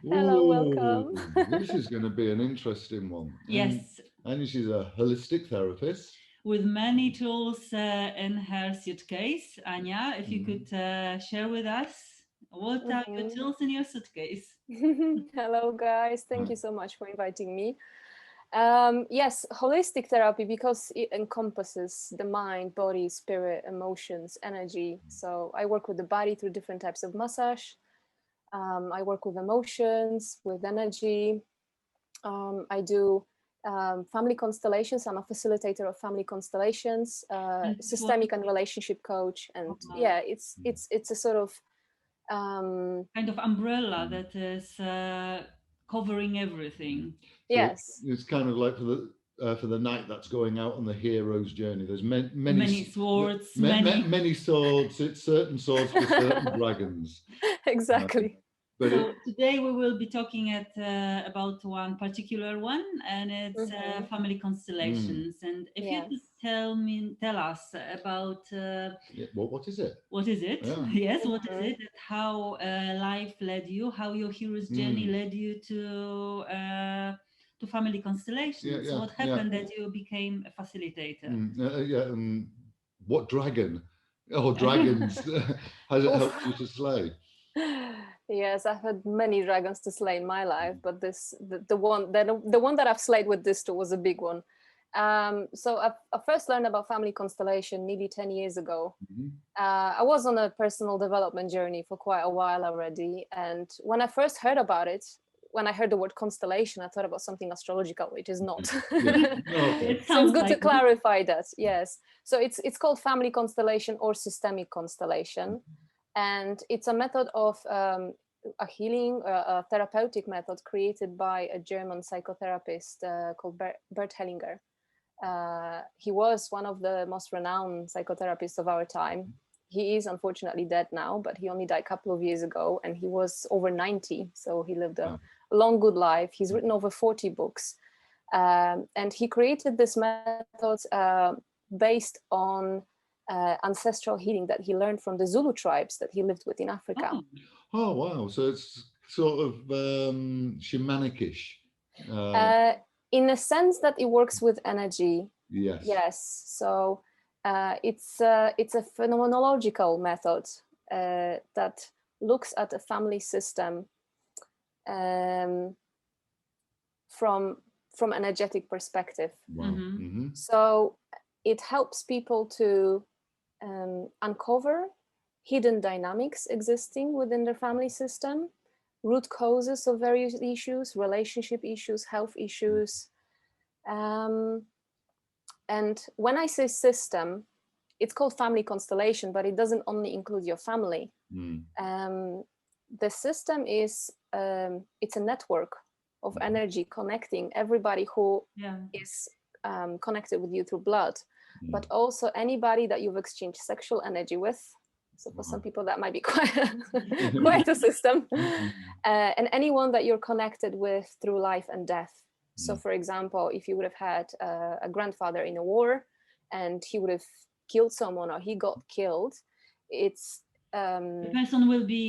Hello, welcome. Ooh, this is going to be an interesting one. Yes, And she's a holistic therapist. with many tools in her suitcase. Anya, if you could share with us, what are your Mhm. tools in your suitcase? Hello, guys. Thank you so much for inviting me. Yes, holistic therapy because it encompasses the mind, body, spirit, emotions, energy. So I work with the body through different types of massage. I work with emotions, with energy. I do family constellations. I'm a facilitator of family constellations, And what systemic and relationship coach, and uh, yeah, it's a sort of um, kind of umbrella that is covering everything? So yes, it's kind of like for the knight that's going out on the hero's journey. There's Many swords, many. many swords. It's certain swords for certain dragons. Um, exactly. but So today we will be talking about one particular one, and it's Hmm. family mm, constellations. And if you could Yes. tell us about yeah, what is it? what is it? Yeah. Yes, what is Hmm. it? How life led you? How your hero's journey Mm, led you to family yeah, constellations? yeah, What yeah. happened that you became a facilitator? Yeah. What dragon or dragons has it Oof. helped you to slay? Yes, I've had many dragons to slay in my life, but the one that I've slayed with this tool was a big one. So I first learned about family constellation nearly 10 years ago. Mhm. I was on a personal development journey for quite a while already. And when I first heard about it, when I heard the word constellation, I thought about something astrological, which is not. Yeah. Okay. It So it's sounds good to like it. clarify that. Yes. So it's called family constellation or systemic constellation. And it's a method of a healing, a therapeutic method created by a German psychotherapist called Bert Hellinger. He was one of the most renowned psychotherapists of our time. He is unfortunately dead now, but he only died a couple of years ago, and he was over 90, so he lived a Wow. long, good life. He's written over 40 books, and he created this method based on ancestral healing that he learned from the Zulu tribes that he lived with in Africa. Oh, Oh wow! So it's sort of shamanicish. Uh, Uh, in a sense that it works with energy, yes. yes. So it's a phenomenological method that looks at a family system um, from from energetic perspective. Wow. mm-hmm. Mm-hmm. So it helps people to uncover hidden dynamics existing within their family system, root causes of various issues, relationship issues, health issues. Um, and when I say system, it's called family constellation, but it doesn't only include your family. Mm. Um, the system is it's a network of Mm-hmm. energy connecting everybody who Yeah. is connected with you through blood, Mm. but also anybody that you've exchanged sexual energy with. So for some Wow. people that might be quite quite a system, Mm. and anyone that you're connected with through life and death. So, Mm. for example, if you would have had a grandfather in a war, and he would have killed someone or he got killed, it's The um, person will be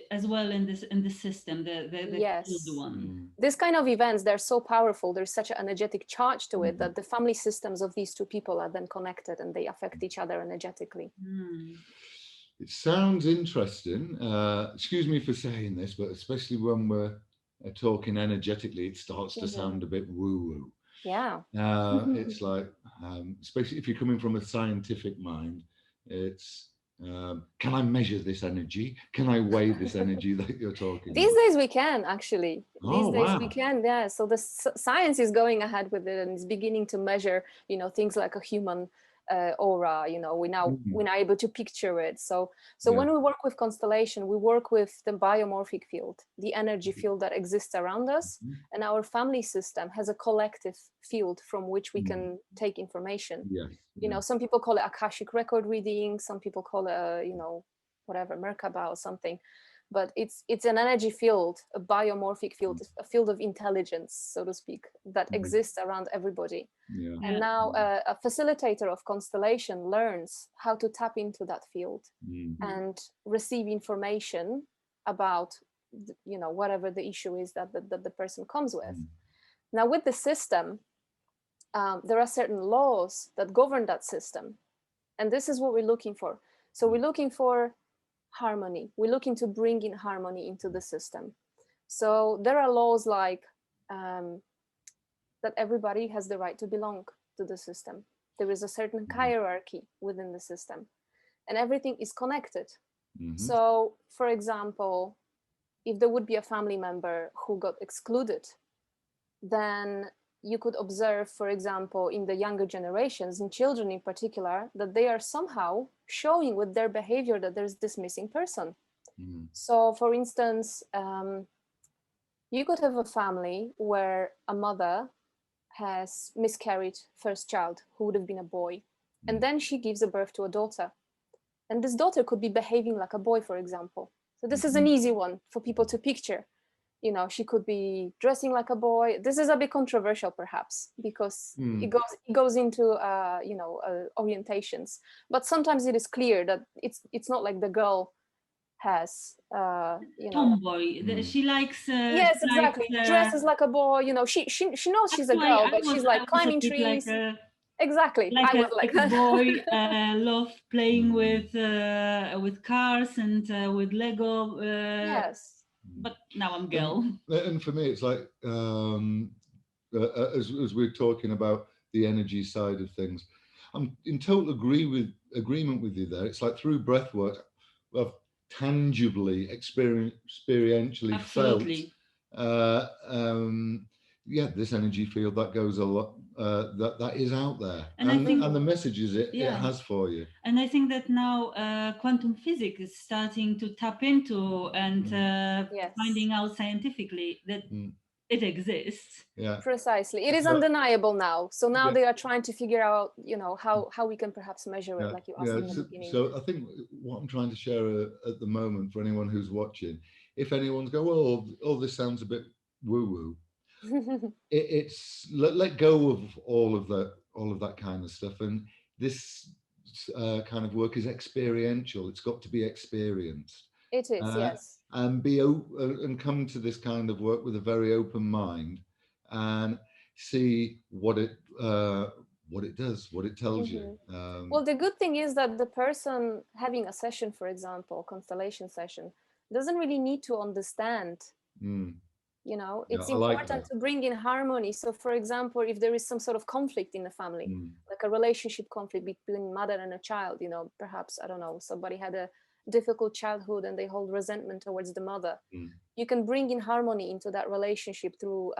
as well in the system, the killed yes. one. Mm. This kind of events, they're so powerful. There's such an energetic charge to it Mm. that the family systems of these two people are then connected and they affect each other energetically. Hmm. It sounds interesting. Excuse me for saying this, but especially when we're talking energetically, it starts to Mhm. sound a bit woo-woo. Yeah. It's like, especially if you're coming from a scientific mind, it's can I measure this energy? Can I weigh this energy that you're talking These about? days we can actually. Oh These days we wow! can, yeah. So the science is going ahead with it and is beginning to measure, things like a human aura. We're Mm. now able to picture it. So Yeah. when we work with constellation, we work with the biomorphic field, the energy field that exists around us, Mhm. and our family system has a collective field from which we Mm. can take information. Yes. Yeah. Some people call it akashic record reading, some people call it whatever, merkaba or something, but it's an energy field, a biomorphic field, a field of intelligence, so to speak, that Mm. exists around everybody. Yeah. And Yeah. now a facilitator of constellation learns how to tap into that field Mm. and receive information about you know, whatever the issue is that the person comes with. Now with the system, there are certain laws that govern that system, and this is what we're looking for. So we're looking for harmony. We're looking to bring in harmony into the system. So there are laws like that everybody has the right to belong to the system. There is a certain hierarchy within the system, and everything is connected. So, for example, if there would be a family member who got excluded, then you could observe, for example, in the younger generations, in children in particular, that they are somehow showing with their behavior that there's this missing person. So, for instance, you could have a family where a mother has miscarried first child, who would have been a boy, and then she gives a birth to a daughter. And this daughter could be behaving like a boy, for example. So this is an easy one for people to picture. You know, she could be dressing like a boy. This is a bit controversial, perhaps, because it goes into you know, orientations. But sometimes it is clear that it's not like the girl has you know, tomboy. She likes yes, she exactly, likes, dresses like a boy. You know, she knows she's a girl, but she's like climbing trees. Exactly, I was like a that. boy, love playing with cars and with Lego. Yes. But now I'm girl. And for me, it's like as we're talking about the energy side of things, I'm in total agreement with you there. It's like through breath work, I've tangibly, experientially Absolutely. felt yeah, this energy field that goes a lot, that is out there, and I think, and the messages it has for you. And I think that now quantum physics is starting to tap into and finding out scientifically that it exists. Yeah, precisely. It is undeniable now. So now they are trying to figure out, you know, how we can perhaps measure it, like you asked in the beginning. So I think what I'm trying to share at the moment for anyone who's watching, if anyone's go, well, oh, this sounds a bit woo-woo, it's let go of all of that kind of stuff, and this kind of work is experiential. It's got to be experienced. It is, yes. And and come to this kind of work with a very open mind, and see what it does, what it tells you. Well, the good thing is that the person having a session, for example, constellation session, doesn't really need to understand. You know, it's important to bring in harmony. So, for example, if there is some sort of conflict in the family, like a relationship conflict between mother and a child, you know, perhaps, I don't know, somebody had a difficult childhood and they hold resentment towards the mother. You can bring in harmony into that relationship through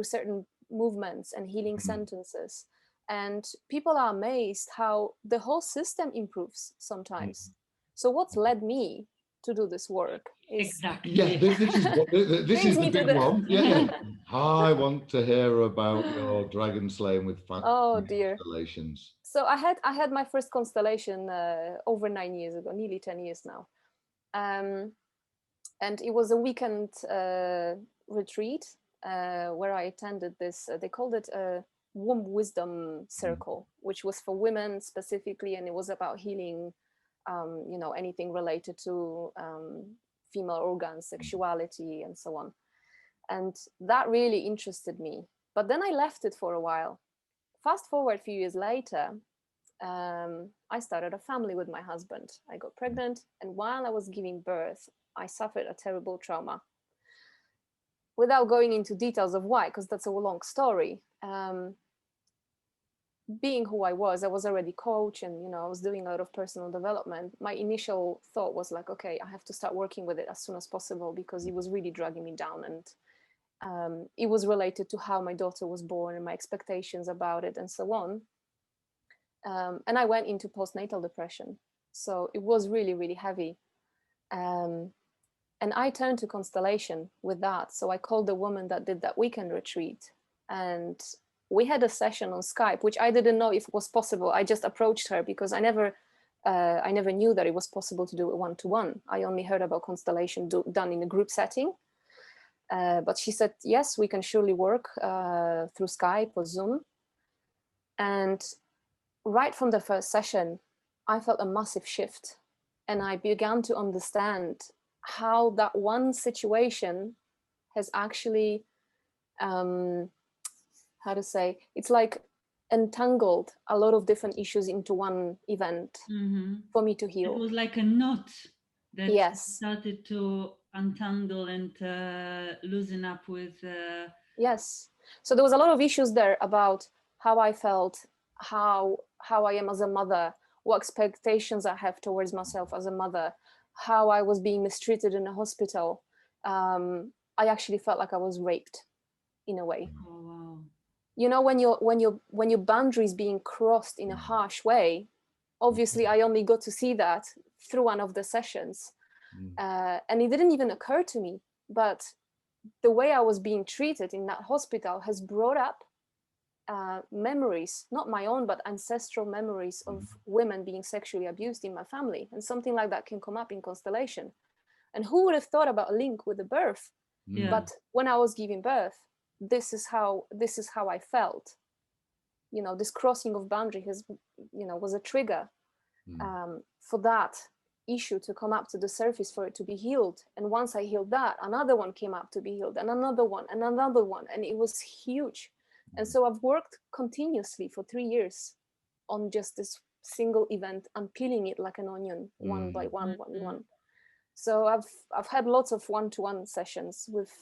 certain movements and healing sentences. And people are amazed how the whole system improves sometimes. So what's led me to do this work is exactly. Yeah, this is the big one. Yeah. I want to hear about your dragon slaying with constellations. So I had my first constellation over 9 years ago, nearly 10 years now, and it was a weekend retreat where I attended this. They called it a womb wisdom circle, which was for women specifically, and it was about healing. You know, anything related to female organs, sexuality, and so on. And that really interested me. But then I left it for a while. Fast forward a few years later, I started a family with my husband. I got pregnant, and while I was giving birth, I suffered a terrible trauma. Without going into details of why, because that's a long story. Being who I was already coach, and you know, I was doing a lot of personal development. My initial thought was like, okay, I have to start working with it as soon as possible, because it was really dragging me down, and it was related to how my daughter was born and my expectations about it and so on. And I went into postnatal depression, so it was really, really heavy. And I turned to constellation with that. So I called the woman that did that weekend retreat, and we had a session on Skype, which I didn't know if it was possible. I just approached her because I never knew that it was possible to do it one-to-one. I only heard about constellation done in a group setting. But she said, yes, we can surely work through Skype or Zoom. And right from the first session, I felt a massive shift. And I began to understand how that one situation has actually, how to say, it's like entangled a lot of different issues into one event for me to heal. It was like a knot that yes, started to untangle and loosen up with. Yes. So there was a lot of issues there about how I felt, how I am as a mother, what expectations I have towards myself as a mother, how I was being mistreated in a hospital. I actually felt like I was raped in a way. Oh, wow. You know, when your boundaries being crossed in a harsh way, obviously I only got to see that through one of the sessions. And it didn't even occur to me, but the way I was being treated in that hospital has brought up memories, not my own, but ancestral memories of women being sexually abused in my family. And something like that can come up in constellation. And who would have thought about a link with the birth? Yeah. But when I was giving birth, this is how I felt. You know, this crossing of boundary has, you know, was a trigger for that issue to come up to the surface, for it to be healed. And once I healed that, another one came up to be healed, and another one, and it was huge. And so I've worked continuously for 3 years on just this single event and peeling it like an onion, one by one. So I've had lots of one-to-one sessions with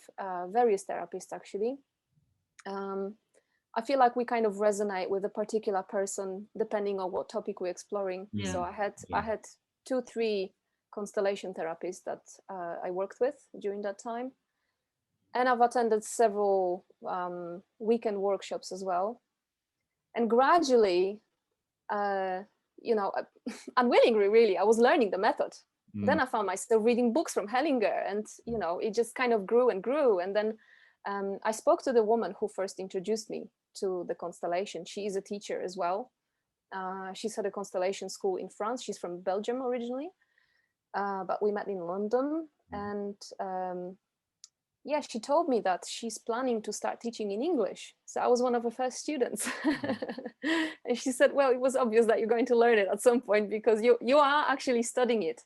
various therapists actually. I feel like we kind of resonate with a particular person depending on what topic we're exploring. So I had 2-3 constellation therapists that I worked with during that time. And I've attended several weekend workshops as well. And gradually, you know, unwillingly, really, I was learning the method. Then I found myself reading books from Hellinger, and, you know, it just kind of grew and grew. And then I spoke to the woman who first introduced me to the constellation. She is a teacher as well. She's at a constellation school in France. She's from Belgium originally, but we met in London. And yeah, she told me that she's planning to start teaching in English. So I was one of her first students. And she said, well, it was obvious that you're going to learn it at some point, because you are actually studying it.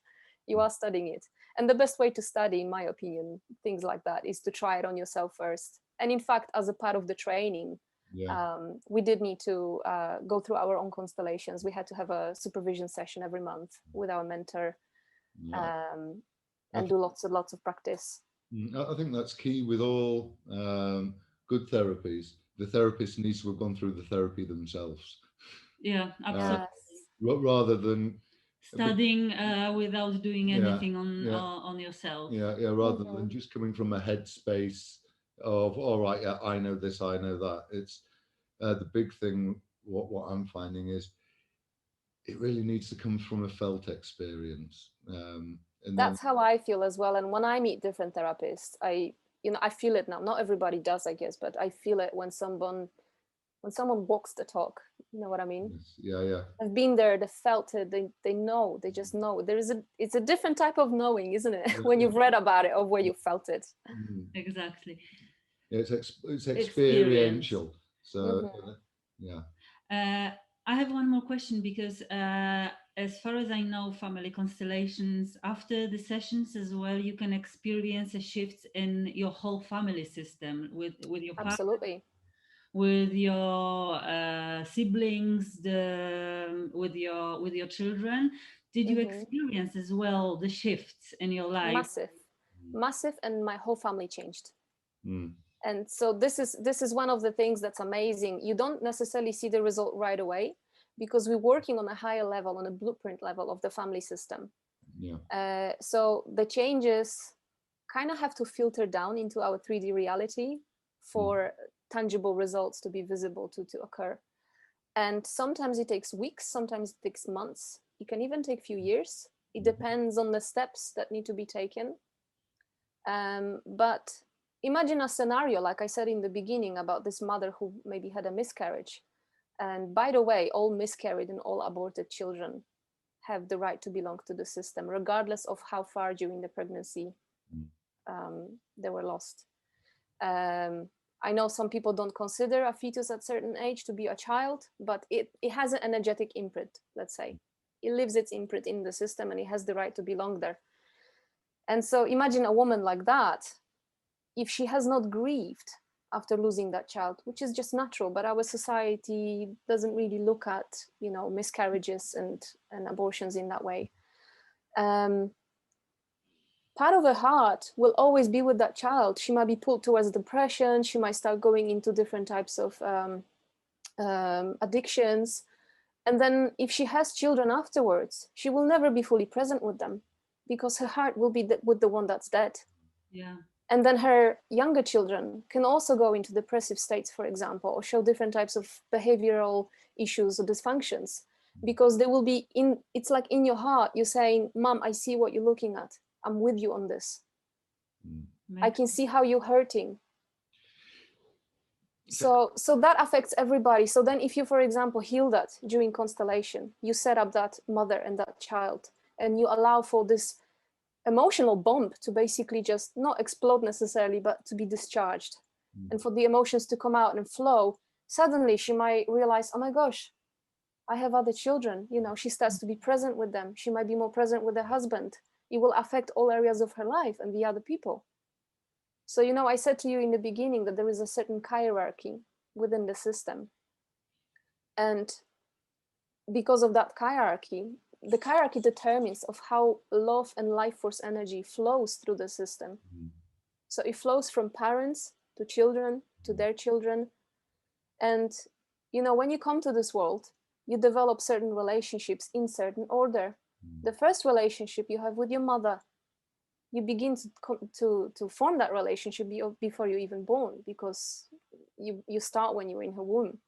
You are studying it. And the best way to study, in my opinion, things like that, is to try it on yourself first. And in fact, as a part of the training, we did need to go through our own constellations. We had to have a supervision session every month with our mentor, and do lots of practice. I think that's key with all good therapies. The therapist needs to have gone through the therapy themselves. Yeah, absolutely. Rather than studying without doing anything on yourself. Rather than just coming from a headspace of, all right, yeah, I know this, I know that. It's the big thing. What I'm finding is it really needs to come from a felt experience. And that's how I feel as well. And when I meet different therapists, I feel it now. Not everybody does, I guess, but I feel it when someone walks the talk. You know what I mean? Yeah. I've been there, they felt it, they know, they just know. It's a different type of knowing, isn't it? When you've read about it or where you felt it. Exactly. It's experiential. So I have one more question, because as far as I know, family constellations, after the sessions as well, you can experience a shift in your whole family system with your partner. Absolutely. With your siblings, with your children. Did you experience as well the shifts in your life? Massive, and my whole family changed. And so this is one of the things that's amazing. You don't necessarily see the result right away, because we're working on a higher level, on a blueprint level of the family system. So the changes kind of have to filter down into our 3D reality for tangible results to be visible, to occur. And sometimes it takes weeks, sometimes it takes months. It can even take a few years. It depends on the steps that need to be taken. But imagine a scenario, like I said in the beginning, about this mother who maybe had a miscarriage. And by the way, all miscarried and all aborted children have the right to belong to the system, regardless of how far during the pregnancy they were lost. I know some people don't consider a fetus at a certain age to be a child, but it has an energetic imprint, let's say. It leaves its imprint in the system, and it has the right to belong there. And so imagine a woman like that, if she has not grieved after losing that child, which is just natural, but our society doesn't really look at, you know, miscarriages and abortions in that way. Part of her heart will always be with that child. She might be pulled towards depression. She might start going into different types of addictions. And then if she has children afterwards, she will never be fully present with them because her heart will be with the one that's dead. Yeah. And then her younger children can also go into depressive states, for example, or show different types of behavioral issues or dysfunctions, because they will be in, it's like in your heart, you're saying, Mom, I see what you're looking at. I'm with you on this. I can see how you're hurting. So that affects everybody. So then if you, for example, heal that during constellation, you set up that mother and that child, and you allow for this emotional bomb to basically just not explode necessarily, but to be discharged, and for the emotions to come out and flow, suddenly she might realize, oh my gosh, I have other children. You know, she starts to be present with them. She might be more present with her husband. It will affect all areas of her life and the other people. So, you know, I said to you in the beginning that there is a certain hierarchy within the system. And because of that hierarchy, the hierarchy determines of how love and life force energy flows through the system. So it flows from parents to children, to their children. And, you know, when you come to this world, you develop certain relationships in certain order. The first relationship you have with your mother, you begin to form that relationship before you're even born, because you start when you're in her womb.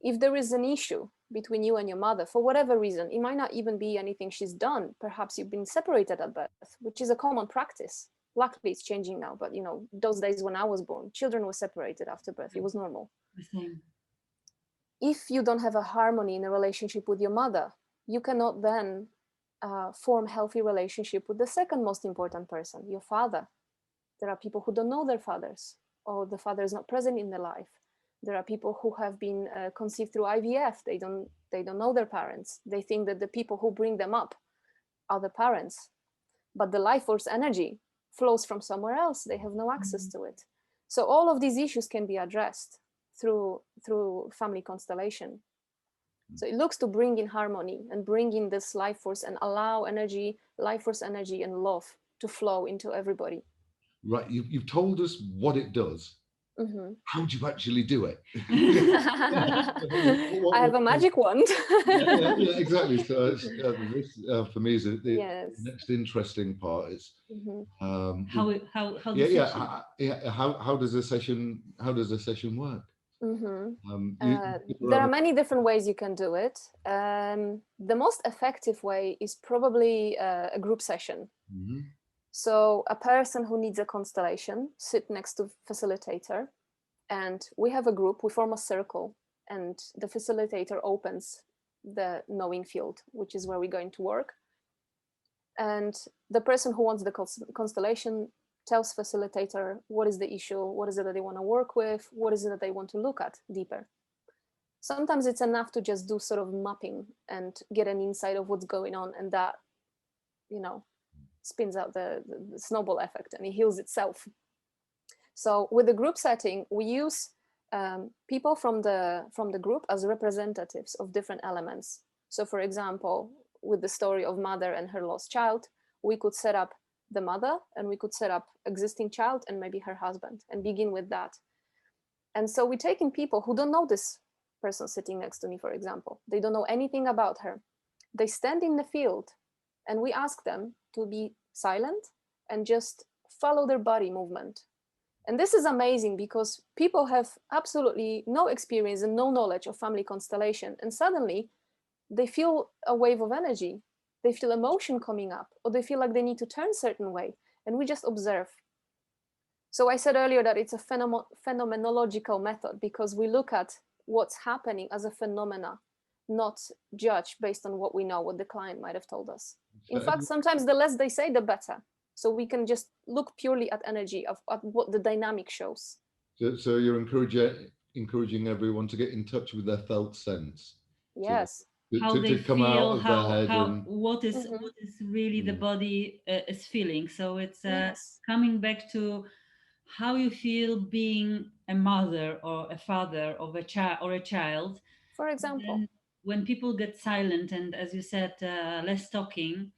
If there is an issue between you and your mother, for whatever reason, it might not even be anything she's done. Perhaps you've been separated at birth, which is a common practice. Luckily, it's changing now. But, you know, those days when I was born, children were separated after birth. It was normal. If you don't have a harmony in a relationship with your mother, you cannot then form healthy relationship with the second most important person, your father. There are people who don't know their fathers, or the father is not present in their life. There are people who have been conceived through IVF. They don't know their parents. They think that the people who bring them up are the parents, but the life force energy flows from somewhere else. They have no access to it. So all of these issues can be addressed through family constellation. So it looks to bring in harmony and bring in this life force and allow energy, life force energy and love to flow into everybody. Right, you've told us what it does. How do you actually do it? I have a magic wand. yeah, exactly. So this for me is the next interesting part. Is how does a session work? There are many different ways you can do it. The most effective way is probably a group session. So a person who needs a constellation sit next to facilitator, and we have a group, we form a circle, and the facilitator opens the knowing field, which is where we're going to work. And the person who wants the constellation tells facilitator what is the issue, what is it that they want to work with, what is it that they want to look at deeper. Sometimes it's enough to just do sort of mapping and get an insight of what's going on, and that, you know, spins out the snowball effect and it heals itself. So with the group setting, we use people from the group as representatives of different elements. So for example, with the story of mother and her lost child, we could set up the mother, and we could set up existing child and maybe her husband, and begin with that. And so we take in people who don't know this person sitting next to me, for example. They don't know anything about her. They stand in the field, and we ask them to be silent and just follow their body movement. And this is amazing because people have absolutely no experience and no knowledge of family constellation, and suddenly they feel a wave of energy. They feel emotion coming up, or they feel like they need to turn a certain way, and we just observe. So I said earlier that it's a phenomenological method, because we look at what's happening as a phenomena, not judge based on what we know, what the client might have told us. In fact, sometimes the less they say, the better. So we can just look purely at energy, at what the dynamic shows. So you're encouraging everyone to get in touch with their felt sense. Yes. how they to come out feel, of their head how and what is Mhm. really the mm, body is feeling. So it's Yes. coming back to how you feel being a mother or a father of a child or a child. For example. Then when people get silent and, as you said, less talking,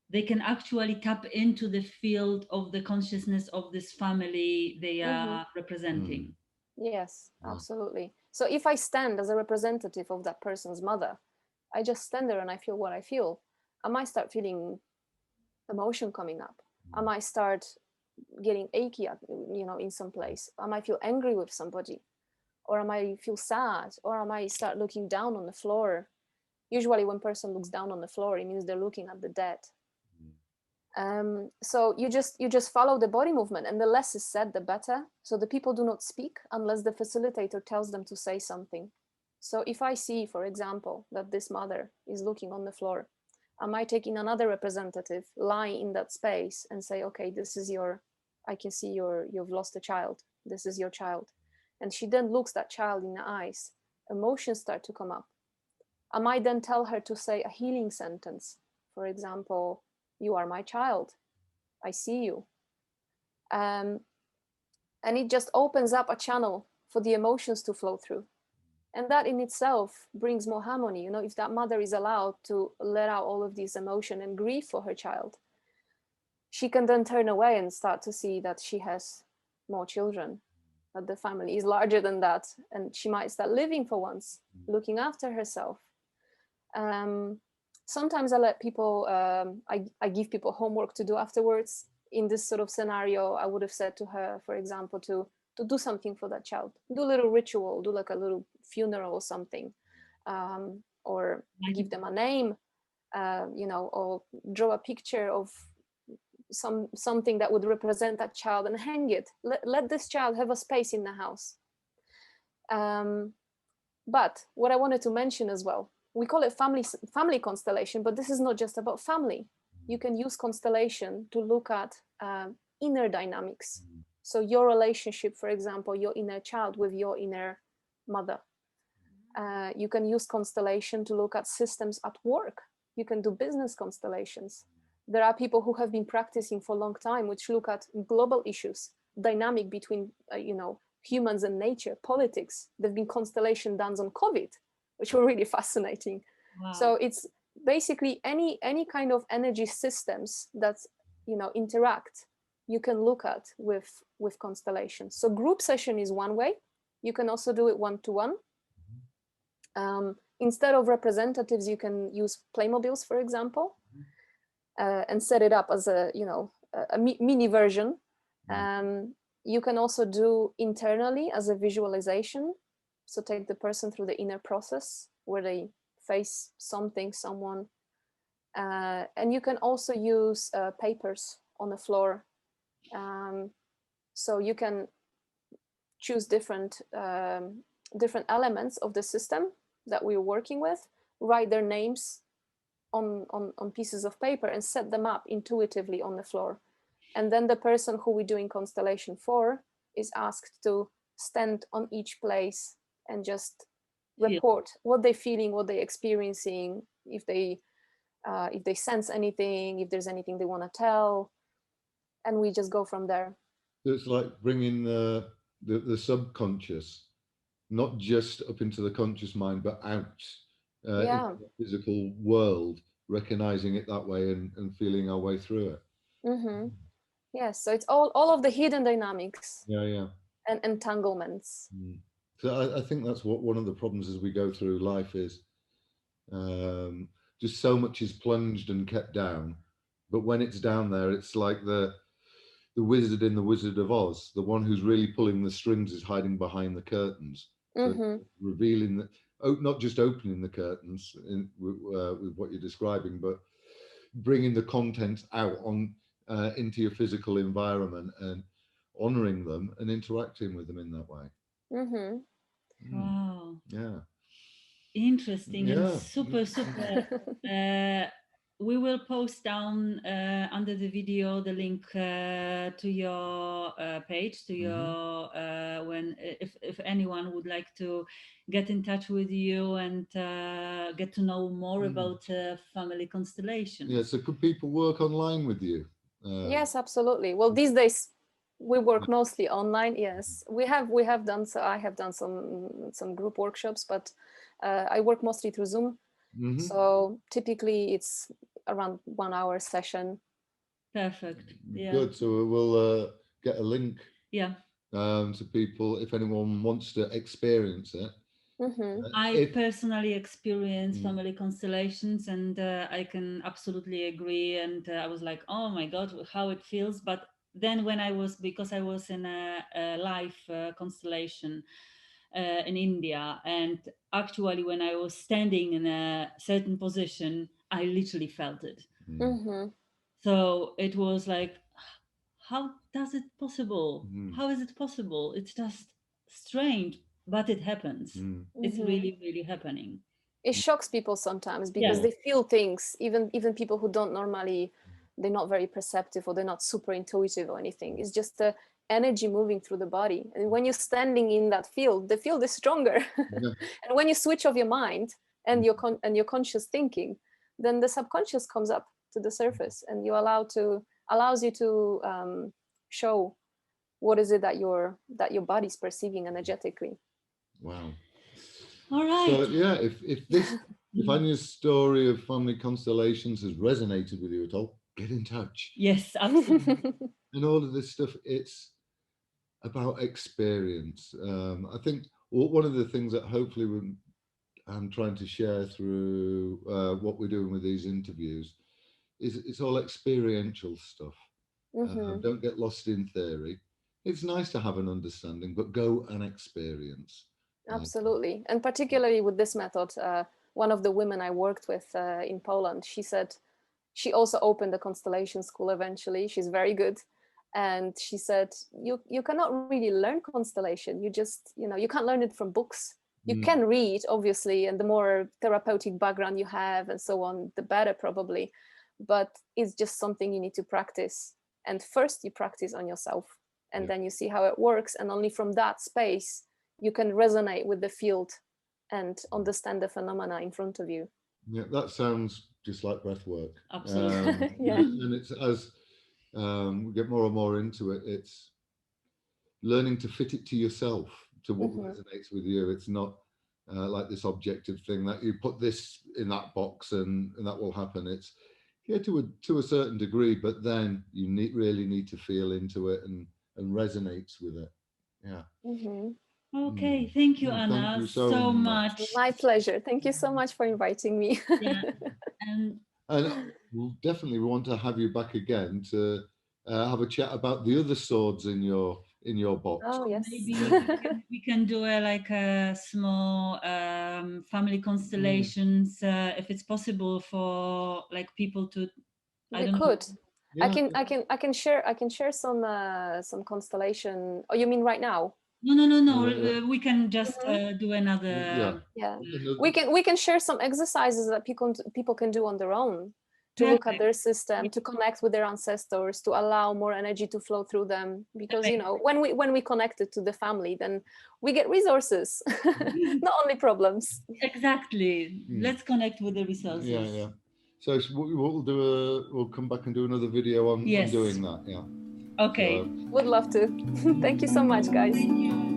they can actually tap into the field of the consciousness of this family they Mhm. are representing. Yes, wow. absolutely. So if I stand as a representative of that person's mother, I just stand there and I feel what I feel. I might start feeling emotion coming up. I might start getting achy, in some place. I might feel angry with somebody, or I might feel sad, or I might start looking down on the floor. Usually, when person looks down on the floor, it means they're looking at the dead. So you just follow the body movement, and the less is said, the better. So the people do not speak unless the facilitator tells them to say something. So if I see, for example, that this mother is looking on the floor, I might take in another representative, lie in that space, and say, okay, this is your, I can see you've lost a child. This is your child. And she then looks that child in the eyes. Emotions start to come up. I might then tell her to say a healing sentence. For example, you are my child. I see you. Um, and it just opens up a channel for the emotions to flow through. And that in itself brings more harmony. If that mother is allowed to let out all of these emotion and grief for her child, she can then turn away and start to see that she has more children, that the family is larger than that. And she might start living for once, looking after herself. Um, Sometimes I let people, I give people homework to do afterwards. In this sort of scenario, I would have said to her, for example, to do something for that child, do a little ritual, do like a little funeral or something, or give them a name, or draw a picture of something that would represent that child and hang it. Let this child have a space in the house. Um, but what I wanted to mention as well, we call it family constellation, but this is not just about family. You can use constellation to look at inner dynamics. So your relationship, for example, your inner child with your inner mother. You can use constellation to look at systems at work. You can do business constellations. There are people who have been practicing for a long time, which look at global issues, dynamic between, humans and nature, politics. There've been constellation done on COVID, which were really fascinating. Wow. So it's basically any kind of energy systems that interact. You can look at with constellations. So group session is one way. You can also do it one-to-one. Instead of representatives, you can use Playmobiles, for example, and set it up as a mini version. You can also do internally as a visualization. So take the person through the inner process where they face something, someone. And you can also use papers on the floor. So you can choose different elements of the system that we're working with, write their names on pieces of paper and set them up intuitively on the floor. And then the person who we're doing constellation for is asked to stand on each place and just report what they're feeling, what they're experiencing, if they sense anything, if there's anything they want to tell, and we just go from there. So it's like bringing the subconscious, not just up into the conscious mind, but out into the physical world, recognizing it that way and feeling our way through it. Mm-hmm. Yes, so it's all of the hidden dynamics. Yeah. And entanglements. So I think that's what one of the problems as we go through life is, just so much is plunged and kept down, but when it's down there, it's like the wizard in the Wizard of Oz. The one who's really pulling the strings is hiding behind the curtains. So revealing that, not just opening the curtains with what you're describing, but bringing the contents out on into your physical environment and honoring them and interacting with them in that way. Wow. Yeah. Interesting and Yeah. super we will post down under the video the link to your page, to your when if anyone would like to get in touch with you and get to know more about family constellations. Yeah, so could people work online with you? Yes, absolutely. Well, these days we work mostly online. Yes, we have done so. I have done some group workshops, but I work mostly through Zoom. So typically it's around 1 hour session. Perfect. Yeah. Good. So we'll get a link. Yeah. To people if anyone wants to experience it. I personally experience family constellations, and I can absolutely agree. And I was like, oh my God, how it feels. But then when because I was in a live constellation in India, and actually when I was standing in a certain position, I literally felt it. So it was like, how does it possible? How is it possible? It's just strange, but it happens. It's really, really happening. It shocks people sometimes because they feel things, even people who don't normally, they're not very perceptive or they're not super intuitive or anything. It's just the energy moving through the body. And when you're standing in that field, the field is stronger. And when you switch off your mind and your conscious thinking, then the subconscious comes up to the surface, and you allows you to show what is it that your body's perceiving energetically. Wow. All right. So yeah, if Anya's story of family constellations has resonated with you at all, get in touch. Yes, absolutely. And all of this stuff, it's about experience. I think one of the things that hopefully I'm trying to share through what we're doing with these interviews is it's all experiential stuff. Don't get lost in theory. It's nice to have an understanding, but go and experience. Absolutely. And particularly with this method, one of the women I worked with in Poland, she said she also opened a constellation school eventually. She's very good. And she said, you cannot really learn constellation. You just, you can't learn it from books. You can read, obviously, and the more therapeutic background you have and so on, the better probably. But it's just something you need to practice. And first you practice on yourself, and then you see how it works. And only from that space, you can resonate with the field and understand the phenomena in front of you. Yeah, that sounds just like breath work. Absolutely. And it's as we get more and more into it, it's learning to fit it to yourself, to what resonates with you. It's not like this objective thing that you put this in that box and that will happen. It's to a certain degree, but then you really need to feel into it and resonates with it. Yeah. Okay, thank you, Anna, thank you so much. My pleasure. Thank you so much for inviting me. And we'll definitely want to have you back again to have a chat about the other swords in your box. Oh yes. Maybe we can do a small family constellations if it's possible for people to. We could. Yeah. I can share some constellation. Oh, you mean right now? No. We can just do another. Yeah. We can share some exercises that people can do on their own to look at their system, to connect with their ancestors, to allow more energy to flow through them. Because when we connected to the family, then we get resources, not only problems. Exactly. Let's connect with the resources. Yeah. So we'll come back and do another video on doing that. Yeah. Okay. Would love to. Thank you so much, guys. Thank you.